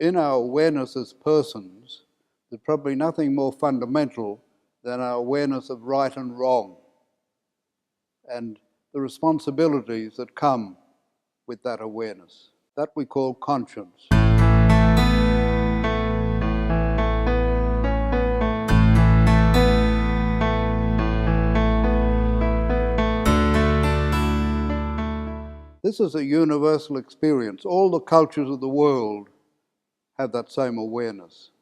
In our awareness as persons, there's probably nothing more fundamental than our awareness of right and wrong and the responsibilities that come with that awareness. That we call conscience. This is a universal experience. All the cultures of the world have that same awareness.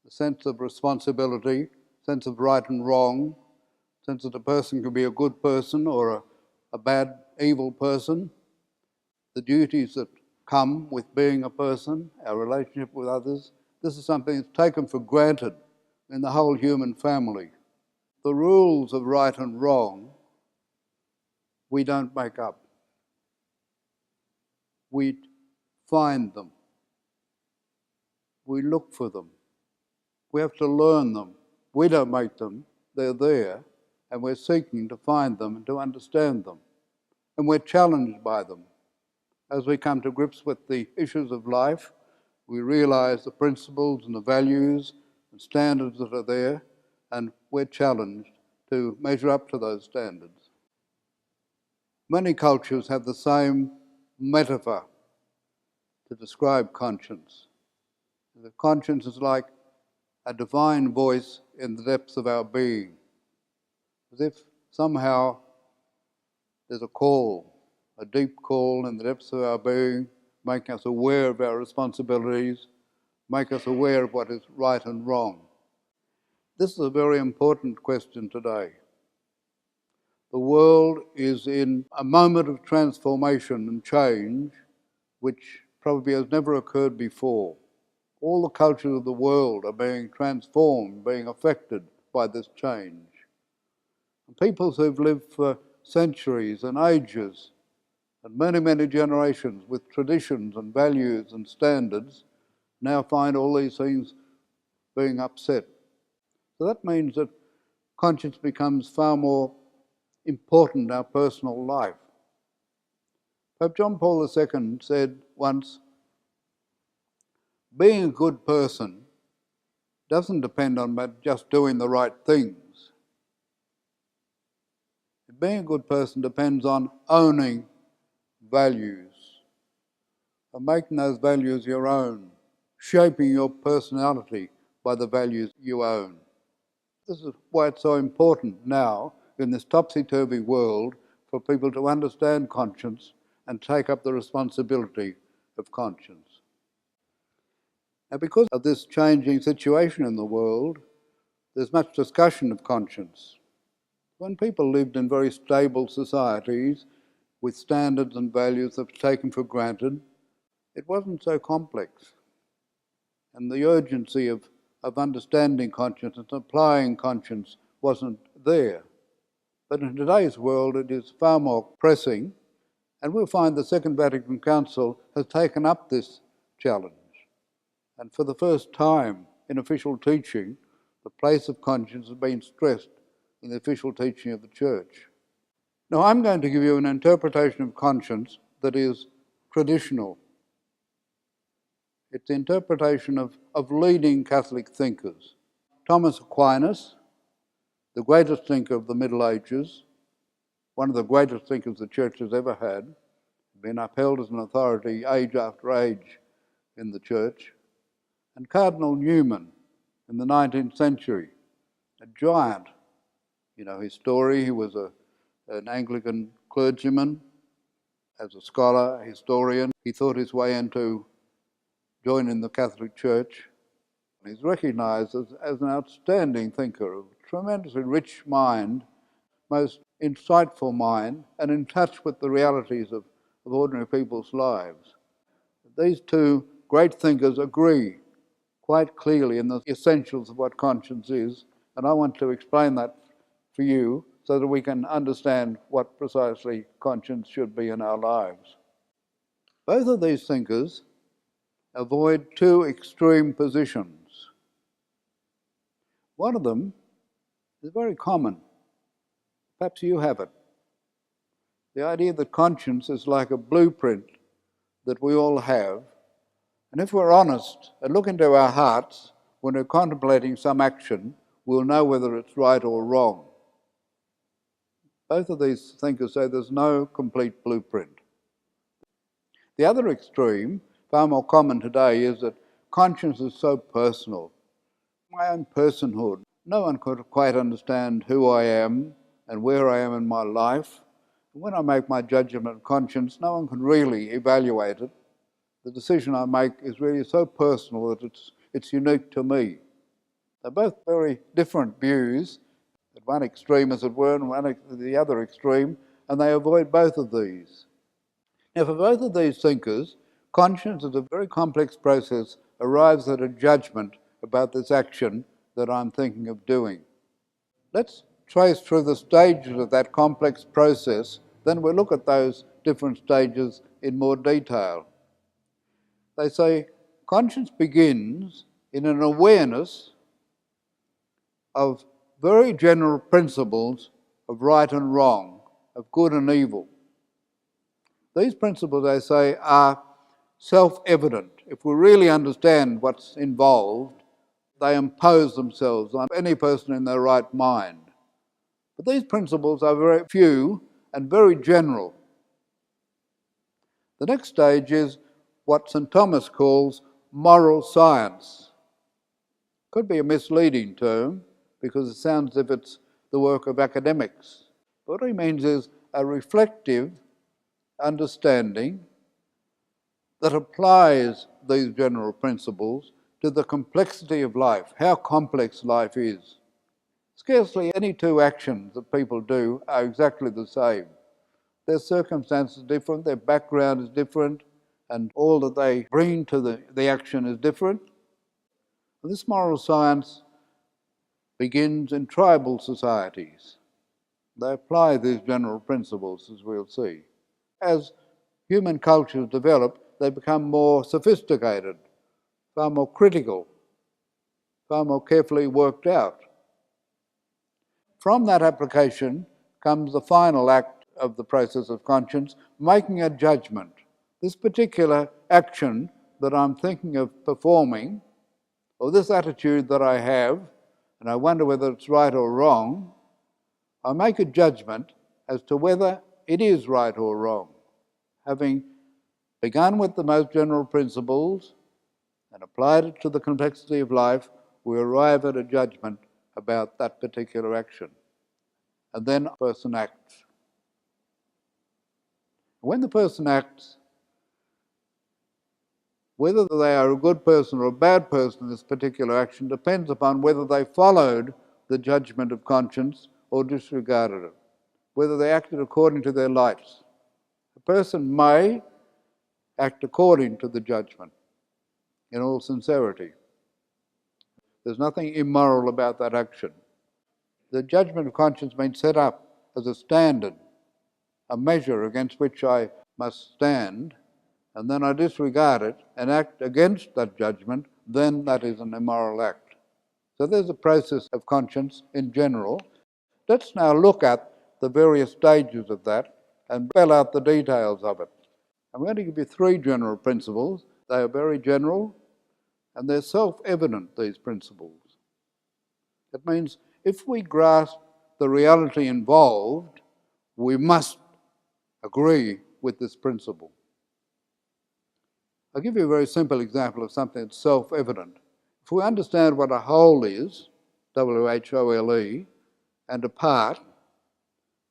The sense of responsibility, sense of right and wrong, sense that a person can be a good person or a bad, evil person, the duties that come with being a person, our relationship with others. This is something that's taken for granted in the whole human family. The rules of right and wrong, we don't make up. We find them. We look for them. We have to learn them. We don't make them. They're there, and we're seeking to find them and to understand them. And we're challenged by them. As we come to grips with the issues of life, we realize the principles and the values and standards that are there, and we're challenged to measure up to those standards. Many cultures have the same metaphor to describe conscience. The conscience is like a divine voice in the depths of our being, as if somehow there's a call, a deep call in the depths of our being, making us aware of our responsibilities, make us aware of what is right and wrong. This is a very important question today. The world is in a moment of transformation and change which probably has never occurred before. All the cultures of the world are being transformed, being affected by this change. And peoples who've lived for centuries and ages and many, many generations with traditions and values and standards now find all these things being upset. So that means that conscience becomes far more important in our personal life. Pope John Paul II said once, being a good person doesn't depend on just doing the right things. Being a good person depends on owning values, and making those values your own, shaping your personality by the values you own. This is why it's so important now in this topsy-turvy world for people to understand conscience and take up the responsibility of conscience. Now, because of this changing situation in the world, there's much discussion of conscience. When people lived in very stable societies with standards and values that were taken for granted, it wasn't so complex. And the urgency of understanding conscience and applying conscience wasn't there. But in today's world, it is far more pressing, and we'll find the Second Vatican Council has taken up this challenge. And for the first time in official teaching, the place of conscience has been stressed in the official teaching of the Church. Now, I'm going to give you an interpretation of conscience that is traditional. It's the interpretation of leading Catholic thinkers. Thomas Aquinas, the greatest thinker of the Middle Ages, one of the greatest thinkers the Church has ever had, been upheld as an authority age after age in the Church, and Cardinal Newman in the 19th century, a giant. You know his story. He was an Anglican clergyman. As a scholar, a historian, he thought his way into joining the Catholic Church. He's recognised as an outstanding thinker, a tremendously rich mind, most insightful mind, and in touch with the realities of ordinary people's lives. These two great thinkers agree quite clearly in the essentials of what conscience is, and I want to explain that for you so that we can understand what precisely conscience should be in our lives. Both of these thinkers avoid two extreme positions. One of them is very common. Perhaps you have it. The idea that conscience is like a blueprint that we all have, And if we're honest and look into our hearts when we're contemplating some action, we'll know whether it's right or wrong. Both of these thinkers say there's no complete blueprint. The other extreme, far more common today, is that conscience is so personal. My own personhood. No one could quite understand who I am and where I am in my life. When I make my judgment of conscience, no one can really evaluate it. The decision I make is really so personal that it's unique to me. They're both very different views, at one extreme as it were, and one at the other extreme, and they avoid both of these. Now, for both of these thinkers, conscience is a very complex process, arrives at a judgment about this action that I'm thinking of doing. Let's trace through the stages of that complex process, then we'll look at those different stages in more detail. They say conscience begins in an awareness of very general principles of right and wrong, of good and evil. These principles, they say, are self-evident. If we really understand what's involved, they impose themselves on any person in their right mind. But these principles are very few and very general. The next stage is what St. Thomas calls moral science. Could be a misleading term because it sounds as if it's the work of academics. What he means is a reflective understanding that applies these general principles to the complexity of life, how complex life is. Scarcely any two actions that people do are exactly the same. Their circumstances are different, their background is different, and all that they bring to the action is different. And this moral science begins in tribal societies. They apply these general principles, as we'll see. As human cultures develop, they become more sophisticated, far more critical, far more carefully worked out. From that application comes the final act of the process of conscience, making a judgment. This particular action that I'm thinking of performing, or this attitude that I have, and I wonder whether it's right or wrong, I make a judgment as to whether it is right or wrong. Having begun with the most general principles and applied it to the complexity of life, we arrive at a judgment about that particular action. And then a person acts. When the person acts, whether they are a good person or a bad person in this particular action depends upon whether they followed the judgment of conscience or disregarded it, whether they acted according to their lights. A person may act according to the judgment in all sincerity. There's nothing immoral about that action. The judgment of conscience means set up as a standard, a measure against which I must stand, and then I disregard it and act against that judgment, then that is an immoral act. So there's a process of conscience in general. Let's now look at the various stages of that and spell out the details of it. I'm going to give you three general principles. They are very general and they're self-evident, these principles. That means if we grasp the reality involved, we must agree with this principle. I'll give you a very simple example of something that's self-evident. If we understand what a whole is, W-H-O-L-E, and a part,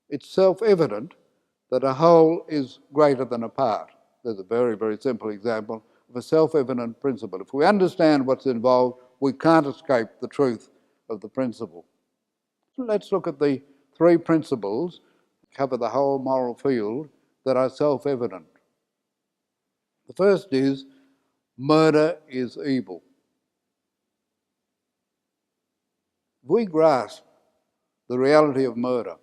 it's self-evident that a whole is greater than a part. There's a very, very simple example of a self-evident principle. If we understand what's involved, we can't escape the truth of the principle. So let's look at the three principles that cover the whole moral field that are self-evident. The first is, murder is evil. If we grasp the reality of murder,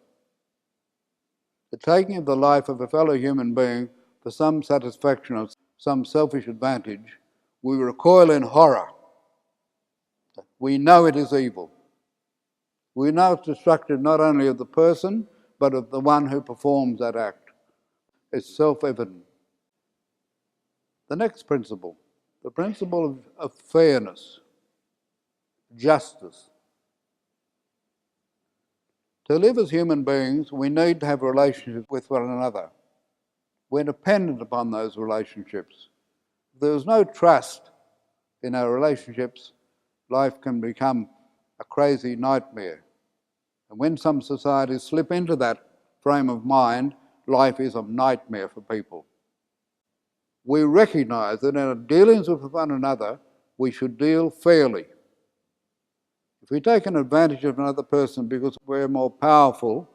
the taking of the life of a fellow human being for some satisfaction or some selfish advantage, we recoil in horror. We know it is evil. We know it's destructive not only of the person, but of the one who performs that act. It's self-evident. The next principle, the principle of fairness, justice. To live as human beings, we need to have relationships with one another. We're dependent upon those relationships. If there's no trust in our relationships, life can become a crazy nightmare. And when some societies slip into that frame of mind, life is a nightmare for people. We recognise that in our dealings with one another, we should deal fairly. If we take an advantage of another person because we're more powerful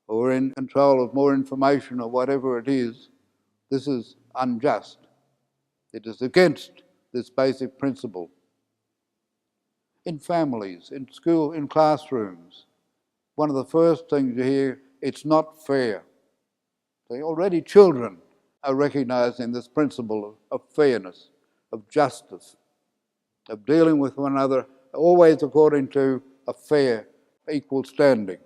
or we're in control of more information or whatever it is, this is unjust. It is against this basic principle. In families, in school, in classrooms, one of the first things you hear, it's not fair. So already children are recognising this principle of fairness, of justice, of dealing with one another always according to a fair, equal standing.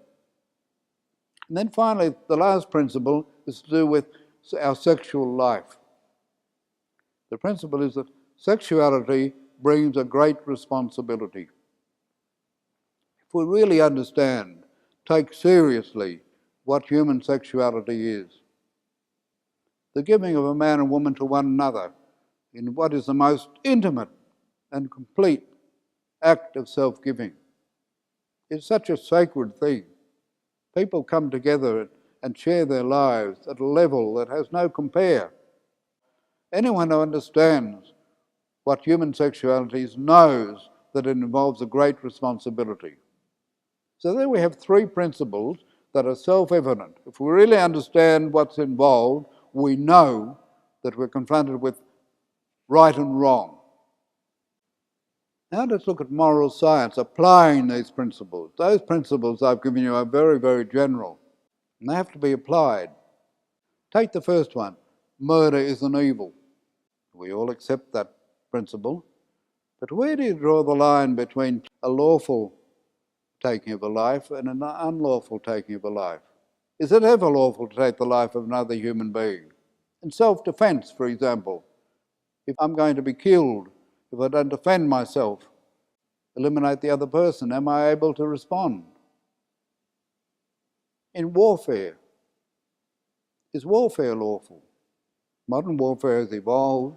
And then finally, the last principle is to do with our sexual life. The principle is that sexuality brings a great responsibility. If we really understand, take seriously what human sexuality is, the giving of a man and woman to one another in what is the most intimate and complete act of self-giving. It's such a sacred thing. People come together and share their lives at a level that has no compare. Anyone who understands what human sexuality is knows that it involves a great responsibility. So there we have three principles that are self-evident. If we really understand what's involved, we know that we're confronted with right and wrong. Now let's look at moral science, applying these principles. Those principles I've given you are very, very general, and they have to be applied. Take the first one, murder is an evil. We all accept that principle, but where do you draw the line between a lawful taking of a life and an unlawful taking of a life? Is it ever lawful to take the life of another human being? In self-defense, for example, if I'm going to be killed, if I don't defend myself, eliminate the other person, am I able to respond? In warfare, is warfare lawful? Modern warfare has evolved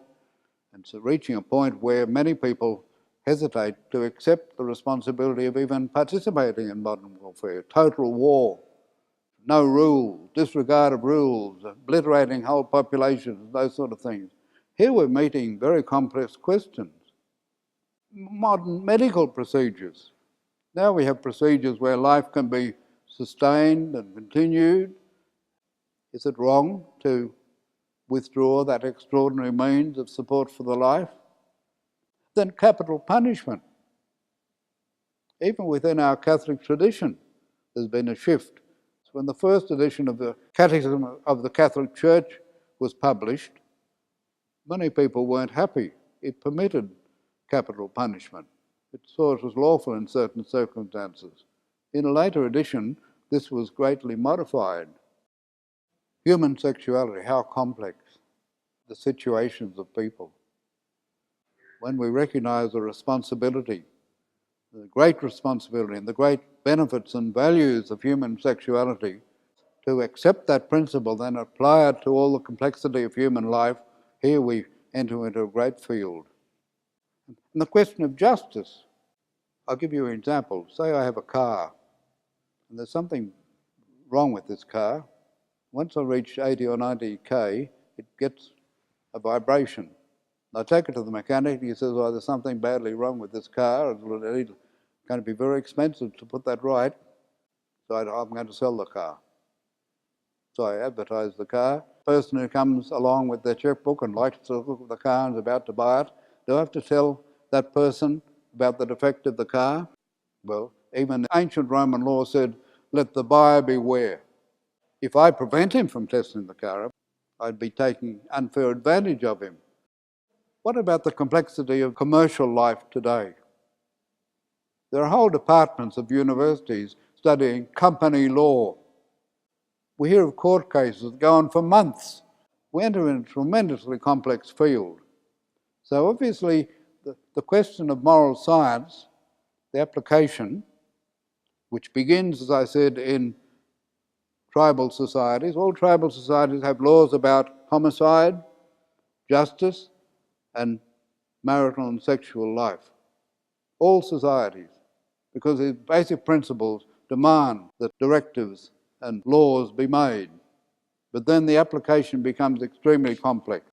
and it's reaching a point where many people hesitate to accept the responsibility of even participating in modern warfare. Total war, no rules, disregard of rules, obliterating whole populations, those sort of things. Here we're meeting very complex questions. Modern medical procedures. Now we have procedures where life can be sustained and continued. Is it wrong to withdraw that extraordinary means of support for the life? Then capital punishment. Even within our Catholic tradition, there's been a shift. When the first edition of the Catechism of the Catholic Church was published, many people weren't happy. It permitted capital punishment. It saw it was lawful in certain circumstances. In a later edition, this was greatly modified. Human sexuality, how complex, the situations of people. When we recognise the responsibility, the great responsibility and the great benefits and values of human sexuality, to accept that principle, then apply it to all the complexity of human life, here we enter into a great field. And the question of justice, I'll give you an example. Say I have a car, and there's something wrong with this car. Once I reach 80 or 90 k, it gets a vibration. I take it to the mechanic, and he says, "Oh, there's something badly wrong with this car. It's going to be very expensive to put that right, so I'm going to sell the car." So I advertise the car. The person who comes along with their checkbook and likes to look at the car and is about to buy it, do I have to tell that person about the defect of the car? Well, even ancient Roman law said, let the buyer beware. If I prevent him from testing the car, I'd be taking unfair advantage of him. What about the complexity of commercial life today? There are whole departments of universities studying company law. We hear of court cases that go on for months. We enter in a tremendously complex field. So obviously the question of moral science, the application, which begins, as I said, in tribal societies. All tribal societies have laws about homicide, justice, and marital and sexual life. All societies, because these basic principles demand that directives and laws be made. But then the application becomes extremely complex.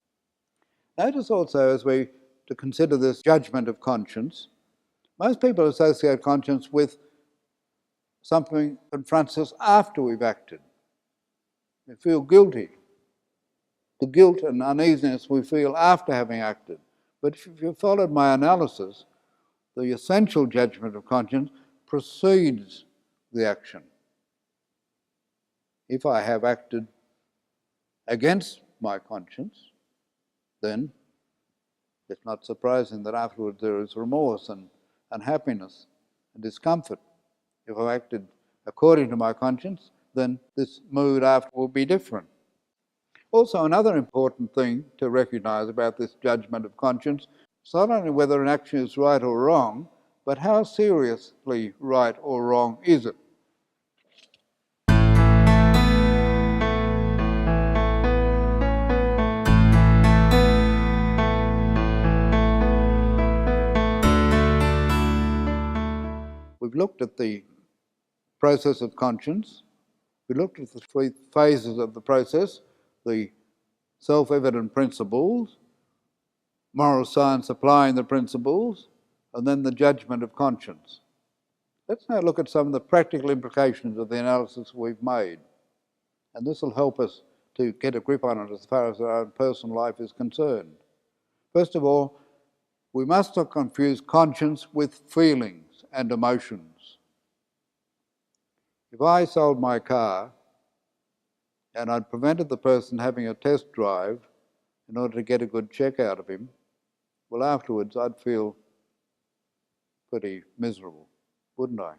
Notice also, as we to consider this judgment of conscience, most people associate conscience with something that confronts us after we've acted. We feel guilty. The guilt and uneasiness we feel after having acted. But if you followed my analysis, the essential judgment of conscience precedes the action. If I have acted against my conscience, then it's not surprising that afterwards there is remorse and unhappiness and discomfort. If I've acted according to my conscience, then this mood after will be different. Also, another important thing to recognize about this judgment of conscience is not only whether an action is right or wrong, but how seriously right or wrong is it? We've looked at the process of conscience. We looked at the three phases of the process, the self-evident principles, moral science applying the principles, and then the judgment of conscience. Let's now look at some of the practical implications of the analysis we've made. And this will help us to get a grip on it as far as our own personal life is concerned. First of all, we must not confuse conscience with feelings and emotions. If I sold my car and I'd prevented the person having a test drive in order to get a good check out of him, well, afterwards I'd feel pretty miserable, wouldn't I?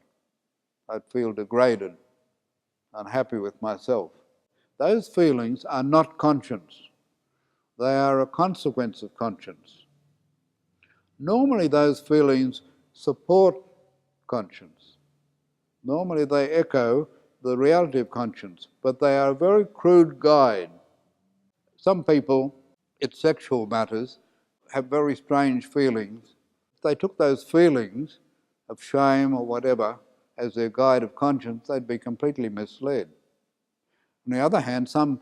I'd feel degraded, unhappy with myself. Those feelings are not conscience. They are a consequence of conscience. Normally those feelings support conscience. Normally they echo the reality of conscience, but they are a very crude guide. Some people, in sexual matters, have very strange feelings. If they took those feelings of shame or whatever as their guide of conscience, they'd be completely misled. On the other hand, some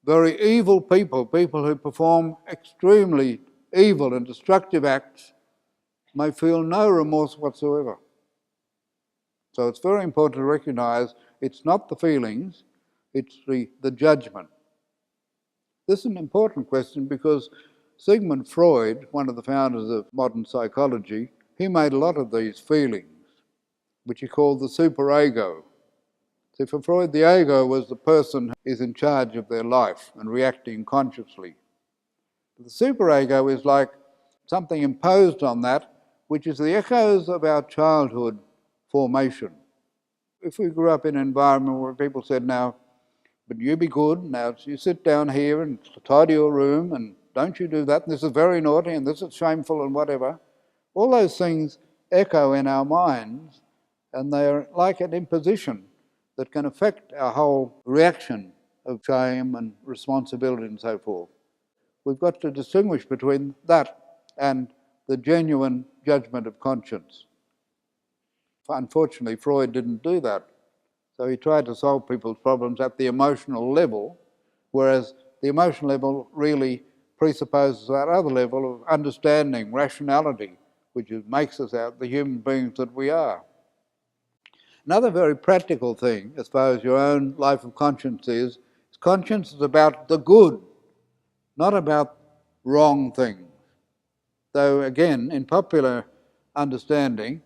very evil people, people who perform extremely evil and destructive acts, may feel no remorse whatsoever. So it's very important to recognize it's not the feelings, it's the judgment. This is an important question because Sigmund Freud, one of the founders of modern psychology, he made a lot of these feelings, which he called the superego. See, for Freud, the ego was the person who is in charge of their life and reacting consciously. But the superego is like something imposed on that, which is the echoes of our childhood formation. If we grew up in an environment where people said, now, but you be good, now you sit down here and tidy your room, and don't you do that, and this is very naughty, and this is shameful, and whatever. All those things echo in our minds, and they're like an imposition that can affect our whole reaction of shame and responsibility and so forth. We've got to distinguish between that and the genuine judgment of conscience. Unfortunately, Freud didn't do that. So he tried to solve people's problems at the emotional level, whereas the emotional level really presupposes that other level of understanding, rationality, which makes us out the human beings that we are. Another very practical thing, as far as your own life of conscience is conscience is about the good, not about wrong things. Though again, in popular understanding,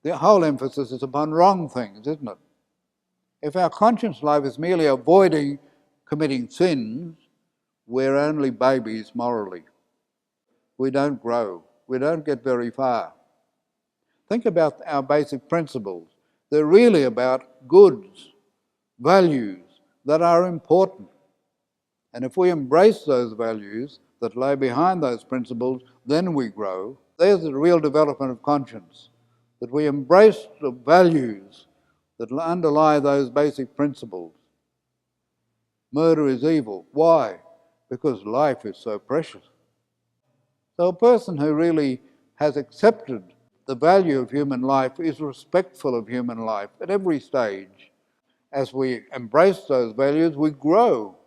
the whole emphasis is upon wrong things, isn't it? If our conscience life is merely avoiding committing sins, we're only babies morally. We don't grow. We don't get very far. Think about our basic principles. They're really about goods, values that are important. And if we embrace those values that lay behind those principles, then we grow. There's the real development of conscience, that we embrace the values that underlie those basic principles. Murder is evil. Why? Because life is so precious. So a person who really has accepted the value of human life is respectful of human life at every stage. As we embrace those values, we grow.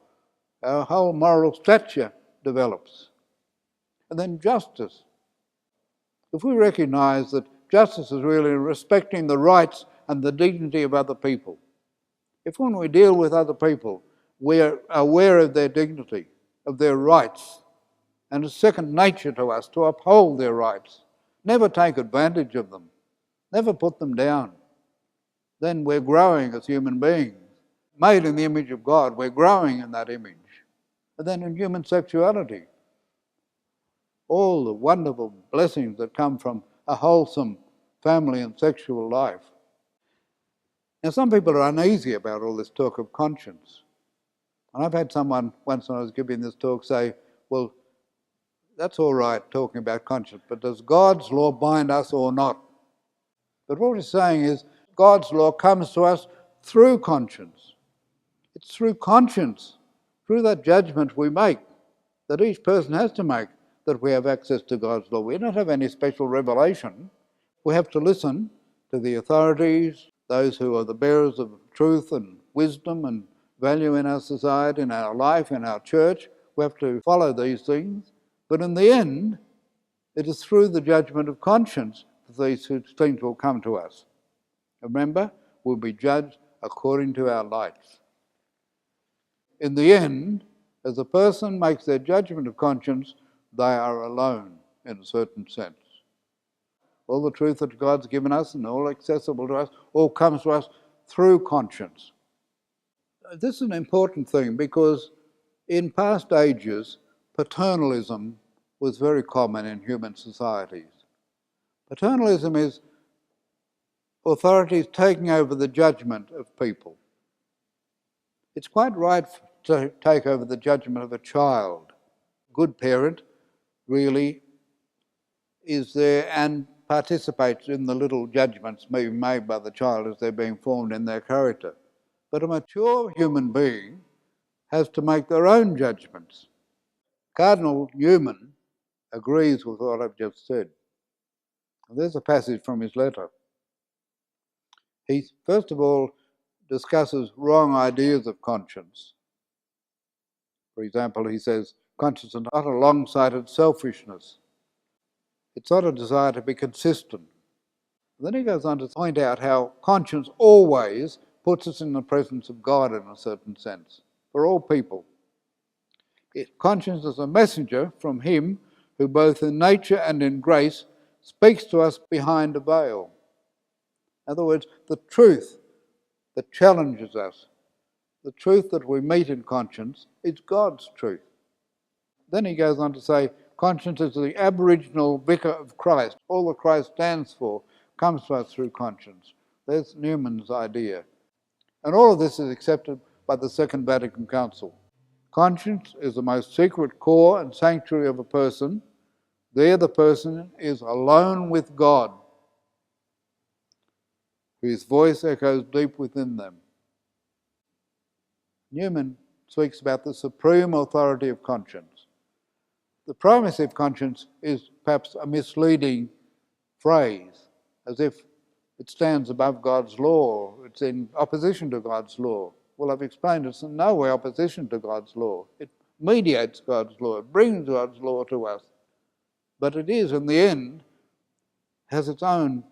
Our whole moral stature develops. And then justice. If we recognise that justice is really respecting the rights and the dignity of other people, if when we deal with other people, we're aware of their dignity, of their rights, and it's second nature to us to uphold their rights, never take advantage of them, never put them down, then we're growing as human beings. Made in the image of God, we're growing in that image. And then in human sexuality, all the wonderful blessings that come from a wholesome family and sexual life. Now, some people are uneasy about all this talk of conscience. And I've had someone, once when I was giving this talk, say, well, that's all right talking about conscience, but does God's law bind us or not? But what he's saying is God's law comes to us through conscience. It's through conscience, through that judgment we make, that each person has to make, that we have access to God's law. We don't have any special revelation. We have to listen to the authorities, those who are the bearers of truth and wisdom and value in our society, in our life, in our church. We have to follow these things. But in the end, it is through the judgment of conscience that these things will come to us. Remember, we'll be judged according to our lights. In the end, as a person makes their judgment of conscience, they are alone in a certain sense. All the truth that God's given us and all accessible to us, all comes to us through conscience. This is an important thing because in past ages, paternalism was very common in human societies. Paternalism is authorities taking over the judgment of people. It's quite right to take over the judgment of a child. A good parent really is there and participates in the little judgments being made by the child as they're being formed in their character. But a mature human being has to make their own judgments. Cardinal Newman agrees with what I've just said. There's a passage from his letter. He, first of all, discusses wrong ideas of conscience. For example, he says, conscience is not a long-sighted selfishness. It's not a desire to be consistent. Then he goes on to point out how conscience always puts us in the presence of God in a certain sense, for all people. Conscience is a messenger from Him who both in nature and in grace speaks to us behind a veil. In other words, the truth that challenges us, the truth that we meet in conscience, is God's truth. Then he goes on to say, conscience is the aboriginal vicar of Christ. All that Christ stands for comes to us through conscience. There's Newman's idea. And all of this is accepted by the Second Vatican Council. Conscience is the most secret core and sanctuary of a person. There the person is alone with God, whose voice echoes deep within them. Newman speaks about the supreme authority of conscience. The primacy of conscience is perhaps a misleading phrase, as if it stands above God's law, it's in opposition to God's law. Well, I've explained it's in no way opposition to God's law. It mediates God's law, it brings God's law to us. But it is, in the end, has its own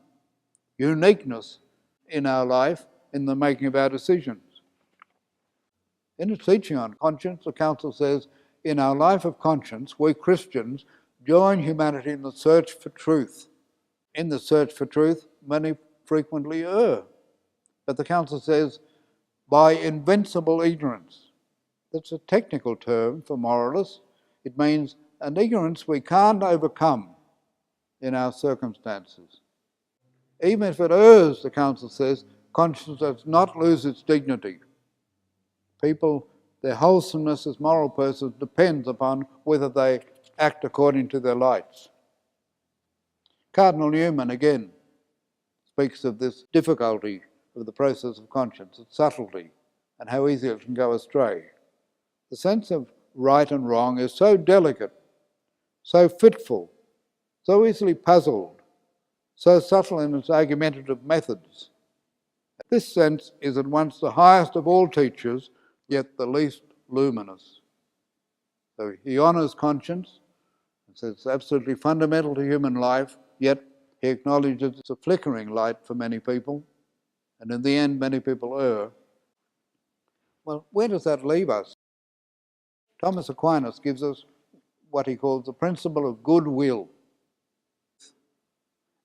uniqueness in our life in the making of our decisions. In its teaching on conscience, the Council says, in our life of conscience, we Christians join humanity in the search for truth. In the search for truth, many frequently err. But the Council says, by invincible ignorance. That's a technical term for moralists. It means an ignorance we can't overcome in our circumstances. Even if it errs, the Council says, conscience does not lose its dignity. People, their wholesomeness as moral persons depends upon whether they act according to their lights. Cardinal Newman again speaks of this difficulty of the process of conscience, its subtlety, and how easily it can go astray. The sense of right and wrong is so delicate, so fitful, so easily puzzled, so subtle in its argumentative methods. This sense is at once the highest of all teachers, yet the least luminous. So he honours conscience and says it's absolutely fundamental to human life, yet he acknowledges it's a flickering light for many people, and in the end many people err. Well, where does that leave us? Thomas Aquinas gives us what he calls the principle of goodwill.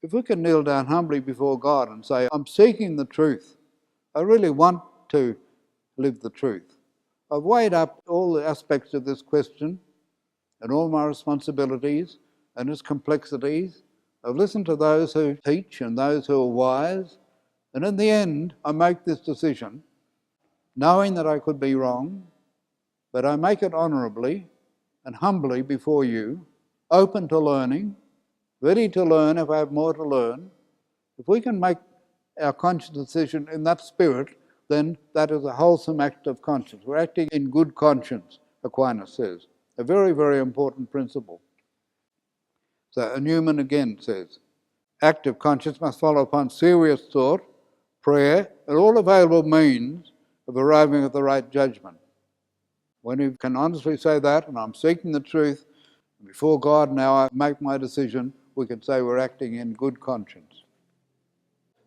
If we can kneel down humbly before God and say, I'm seeking the truth, I really want to live the truth. I've weighed up all the aspects of this question and all my responsibilities and its complexities. I've listened to those who teach and those who are wise, and in the end I make this decision, knowing that I could be wrong, but I make it honourably and humbly before you, open to learning, ready to learn if I have more to learn. If we can make our conscious decision in that spirit, then that is a wholesome act of conscience. We're acting in good conscience, Aquinas says. A very, very important principle. So Newman again says, active conscience must follow upon serious thought, prayer, and all available means of arriving at the right judgment. When you can honestly say that, and I'm seeking the truth, before God now I make my decision, we can say we're acting in good conscience.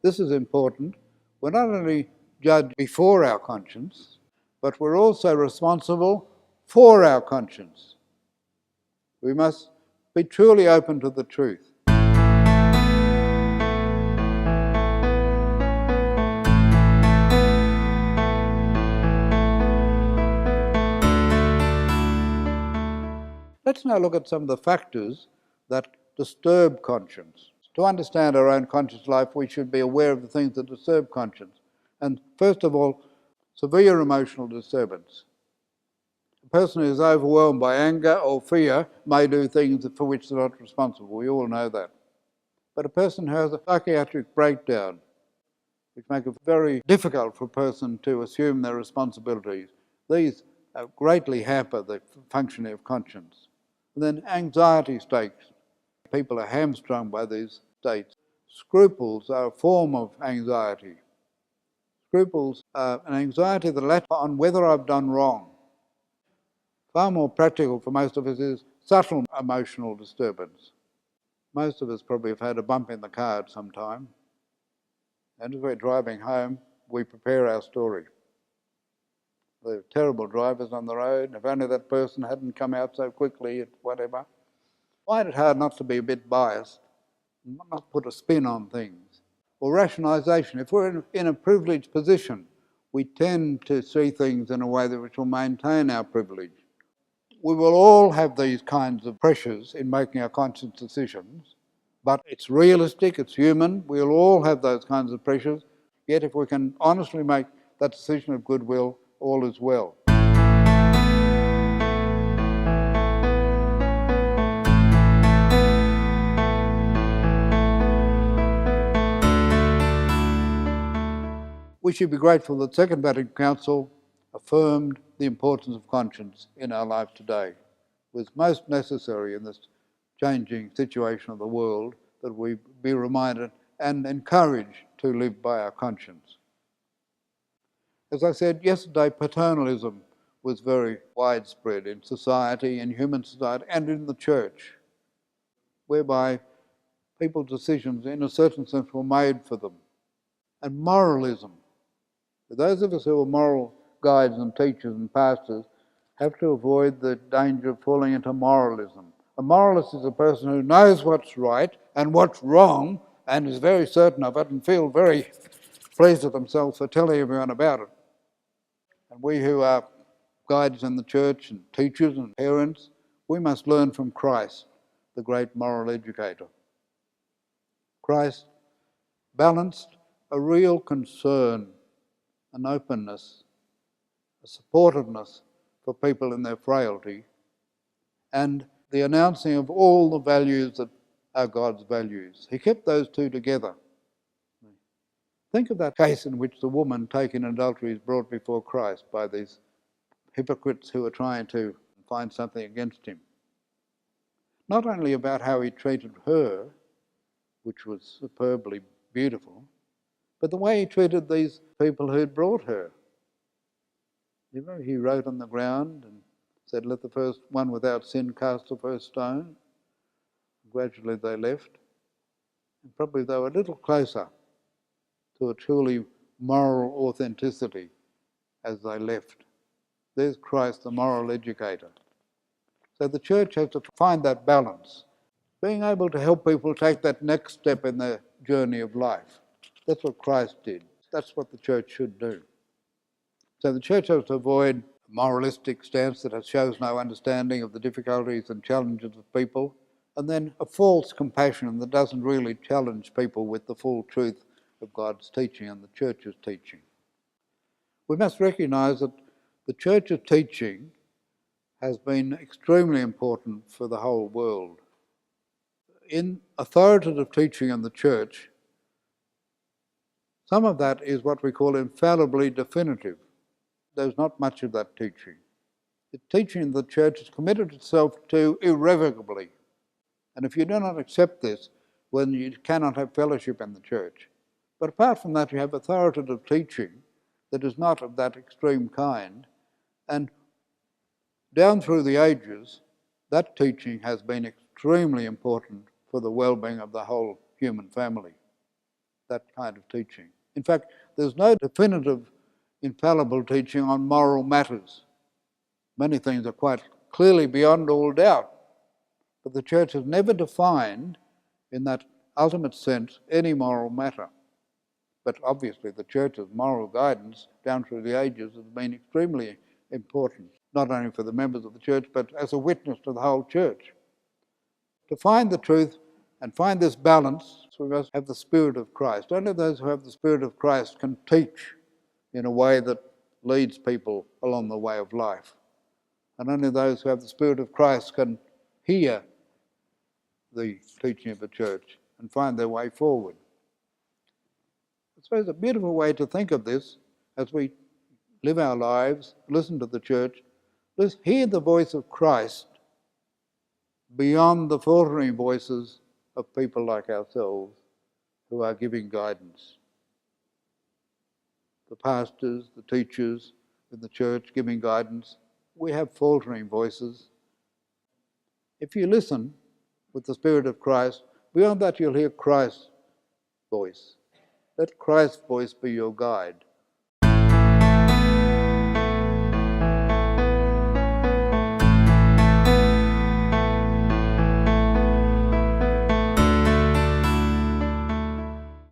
This is important. We're not only judged before our conscience, but we're also responsible for our conscience. We must be truly open to the truth. Let's now look at some of the factors that disturb conscience. To understand our own conscious life, we should be aware of the things that disturb conscience. And first of all, severe emotional disturbance. A person who is overwhelmed by anger or fear may do things for which they're not responsible. We all know that. But a person who has a psychiatric breakdown, which makes it very difficult for a person to assume their responsibilities, these greatly hamper the functioning of conscience. And then anxiety states. People are hamstrung by these states. Scruples are a form of anxiety. Scruples are an anxiety that lasts on whether I've done wrong. Far more practical for most of us is subtle emotional disturbance. Most of us probably have had a bump in the car at some time. And as we're driving home, we prepare our story. There are terrible drivers on the road. If only that person hadn't come out so quickly, whatever. I find it hard not to be a bit biased, not put a spin on things. Or rationalisation. If we're in a privileged position, we tend to see things in a way which will maintain our privilege. We will all have these kinds of pressures in making our conscious decisions, but it's realistic, it's human. We'll all have those kinds of pressures. Yet if we can honestly make that decision of goodwill, all is well. We should be grateful that the Second Vatican Council affirmed the importance of conscience in our life today. It was most necessary in this changing situation of the world that we be reminded and encouraged to live by our conscience. As I said yesterday, paternalism was very widespread in society, in human society, and in the church, whereby people's decisions, in a certain sense, were made for them. And moralism. Those of us who are moral guides and teachers and pastors have to avoid the danger of falling into moralism. A moralist is a person who knows what's right and what's wrong and is very certain of it and feel very pleased with themselves for telling everyone about it. And we who are guides in the church and teachers and parents, we must learn from Christ, the great moral educator. Christ balanced a real concern, an openness, a supportiveness for people in their frailty, and the announcing of all the values that are God's values. He kept those two together. Think of that case in which the woman taken in adultery is brought before Christ by these hypocrites who are trying to find something against him. Not only about how he treated her, which was superbly beautiful, but the way he treated these people who had brought her. You know, he wrote on the ground and said, "Let the first one without sin cast the first stone." Gradually they left, and probably they were a little closer to a truly moral authenticity as they left. There's Christ, the moral educator. So the church has to find that balance, being able to help people take that next step in their journey of life. That's what Christ did. That's what the church should do. So the church has to avoid a moralistic stance that shows no understanding of the difficulties and challenges of people, and then a false compassion that doesn't really challenge people with the full truth of God's teaching and the church's teaching. We must recognise that the church's teaching has been extremely important for the whole world. In authoritative teaching in the church, some of that is what we call infallibly definitive. There's not much of that teaching. The teaching of the church has committed itself to irrevocably. And if you do not accept this, then you cannot have fellowship in the church. But apart from that, you have authoritative teaching that is not of that extreme kind. And down through the ages, that teaching has been extremely important for the well-being of the whole human family, that kind of teaching. In fact, there's no definitive, infallible teaching on moral matters. Many things are quite clearly beyond all doubt, but the church has never defined, in that ultimate sense, any moral matter. But obviously the church's moral guidance down through the ages has been extremely important, not only for the members of the church, but as a witness to the whole church. To find the truth and find this balance, we must have the Spirit of Christ. Only those who have the Spirit of Christ can teach in a way that leads people along the way of life. And only those who have the Spirit of Christ can hear the teaching of the church and find their way forward. I suppose a beautiful way to think of this, as we live our lives, listen to the church, let's hear the voice of Christ beyond the faltering voices of people like ourselves who are giving guidance. The pastors, the teachers in the church giving guidance, we have faltering voices. If you listen with the Spirit of Christ, beyond that you'll hear Christ's voice. Let Christ's voice be your guide.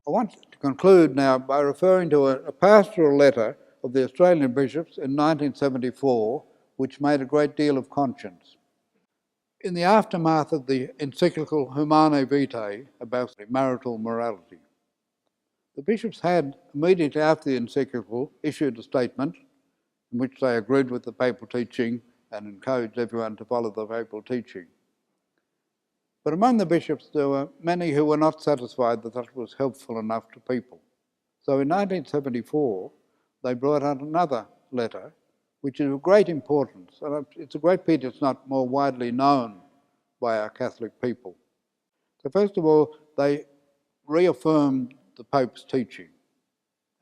I want to conclude now by referring to a pastoral letter of the Australian bishops in 1974, which made a great deal of conscience. In the aftermath of the encyclical Humanae Vitae about marital morality, the bishops had, immediately after the encyclical, issued a statement in which they agreed with the papal teaching and encouraged everyone to follow the papal teaching. But among the bishops, there were many who were not satisfied that that was helpful enough to people. So in 1974, they brought out another letter, which is of great importance. And it's a great pity it's not more widely known by our Catholic people. So first of all, they reaffirmed the Pope's teaching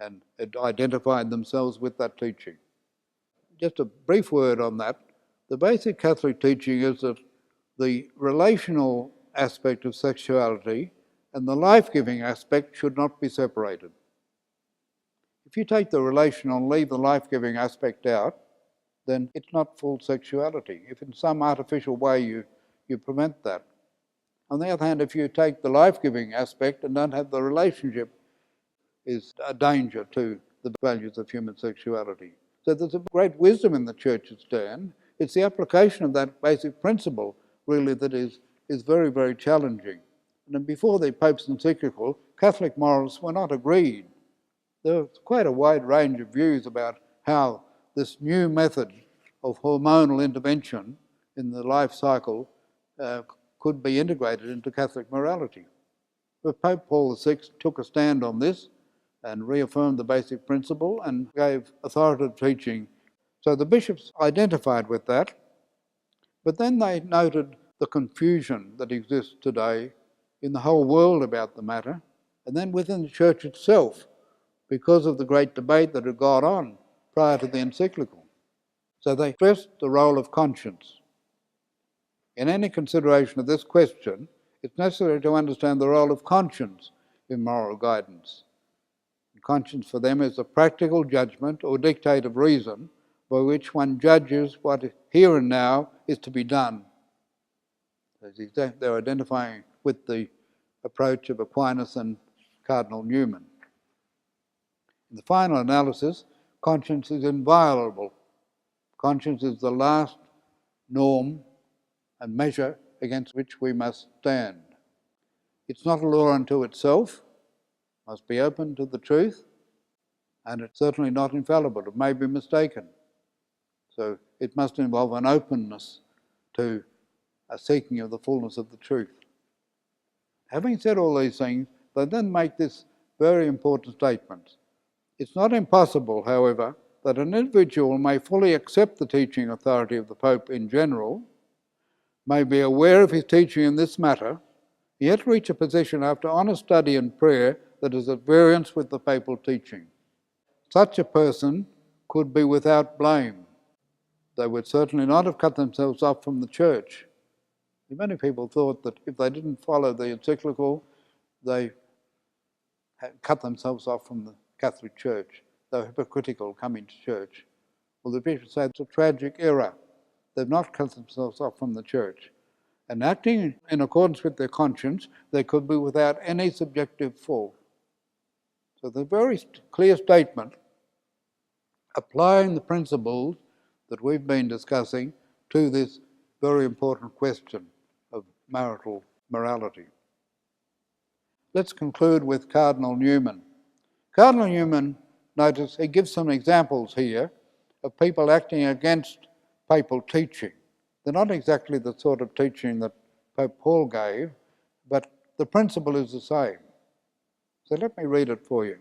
and identified themselves with that teaching. Just a brief word on that. The basic Catholic teaching is that the relational aspect of sexuality and the life-giving aspect should not be separated. If you take the relational and leave the life-giving aspect out, then it's not full sexuality. If in some artificial way you prevent that. On the other hand, if you take the life-giving aspect and don't have the relationship, is a danger to the values of human sexuality. So there's a great wisdom in the Church's stand. It's the application of that basic principle, really, that is very, very challenging. And before the Pope's encyclical, Catholic moralists were not agreed. There was quite a wide range of views about how this new method of hormonal intervention in the life cycle could be integrated into Catholic morality. But Pope Paul VI took a stand on this and reaffirmed the basic principle and gave authoritative teaching. So the bishops identified with that, but then they noted the confusion that exists today in the whole world about the matter, and then within the Church itself, because of the great debate that had gone on prior to the encyclical. So they stressed the role of conscience. In any consideration of this question, it's necessary to understand the role of conscience in moral guidance. Conscience for them is a practical judgment or dictate of reason by which one judges what here and now is to be done. They're identifying with the approach of Aquinas and Cardinal Newman. In the final analysis, conscience is inviolable. Conscience is the last norm and measure against which we must stand. It's not a law unto itself, must be open to the truth, and it's certainly not infallible. It may be mistaken. So it must involve an openness to a seeking of the fullness of the truth. Having said all these things, they then make this very important statement. It's not impossible, however, that an individual may fully accept the teaching authority of the Pope in general, may be aware of his teaching in this matter, yet reach a position after honest study and prayer that is at variance with the papal teaching. Such a person could be without blame. They would certainly not have cut themselves off from the Church. Many people thought that if they didn't follow the encyclical, they had cut themselves off from the Catholic Church. They were hypocritical coming to church. Well, the bishops say it's a tragic error. They've not cut themselves off from the Church. And acting in accordance with their conscience, they could be without any subjective fault. So the very clear statement, applying the principles that we've been discussing to this very important question of marital morality. Let's conclude with Cardinal Newman. Cardinal Newman, notice, he gives some examples here of people acting against papal teaching. They're not exactly the sort of teaching that Pope Paul gave, but the principle is the same. So let me read it for you.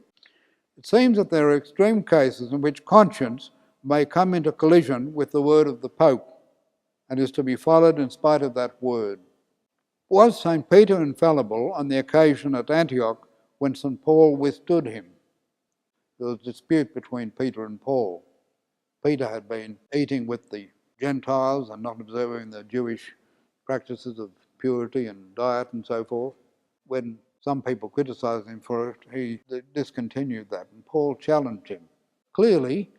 It seems that there are extreme cases in which conscience may come into collision with the word of the Pope and is to be followed in spite of that word. Was St. Peter infallible on the occasion at Antioch when St. Paul withstood him? There was a dispute between Peter and Paul. Peter had been eating with the Gentiles and not observing the Jewish practices of purity and diet and so forth. When some people criticised him for it, he discontinued that, and Paul challenged him. Clearly,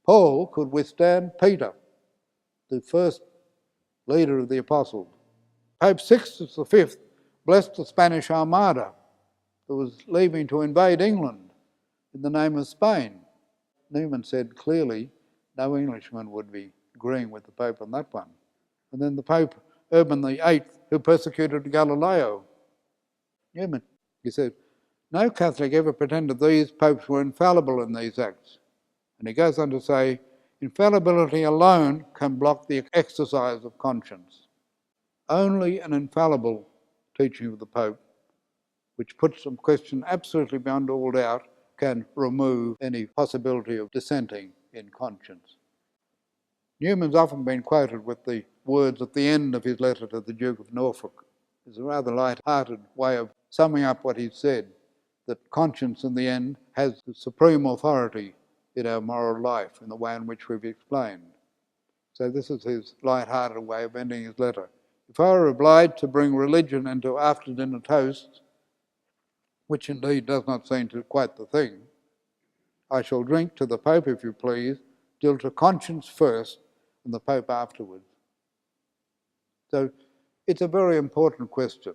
Paul could withstand Peter, the first leader of the apostles. Pope Sixtus V blessed the Spanish Armada that was leaving to invade England in the name of Spain. Newman said clearly no Englishman would be agreeing with the Pope on that one. And then the Pope Urban VIII, who persecuted Galileo. Newman, he said, no Catholic ever pretended these popes were infallible in these acts. And he goes on to say, infallibility alone can block the exercise of conscience. Only an infallible teaching of the Pope, which puts some question absolutely beyond all doubt, can remove any possibility of dissenting in conscience. Newman's often been quoted with the words at the end of his letter to the Duke of Norfolk. It's a rather light-hearted way of summing up what he said, that conscience in the end has the supreme authority in our moral life in the way in which we've explained. So this is his light-hearted way of ending his letter. If I were obliged to bring religion into after-dinner toasts, which indeed does not seem to quite the thing, I shall drink to the Pope, if you please, till to conscience first and the Pope afterwards. So it's a very important question,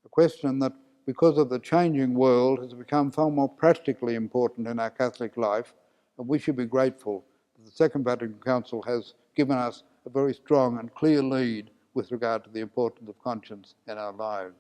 a question that, because of the changing world, has become far more practically important in our Catholic life, and we should be grateful that the Second Vatican Council has given us a very strong and clear lead with regard to the importance of conscience in our lives.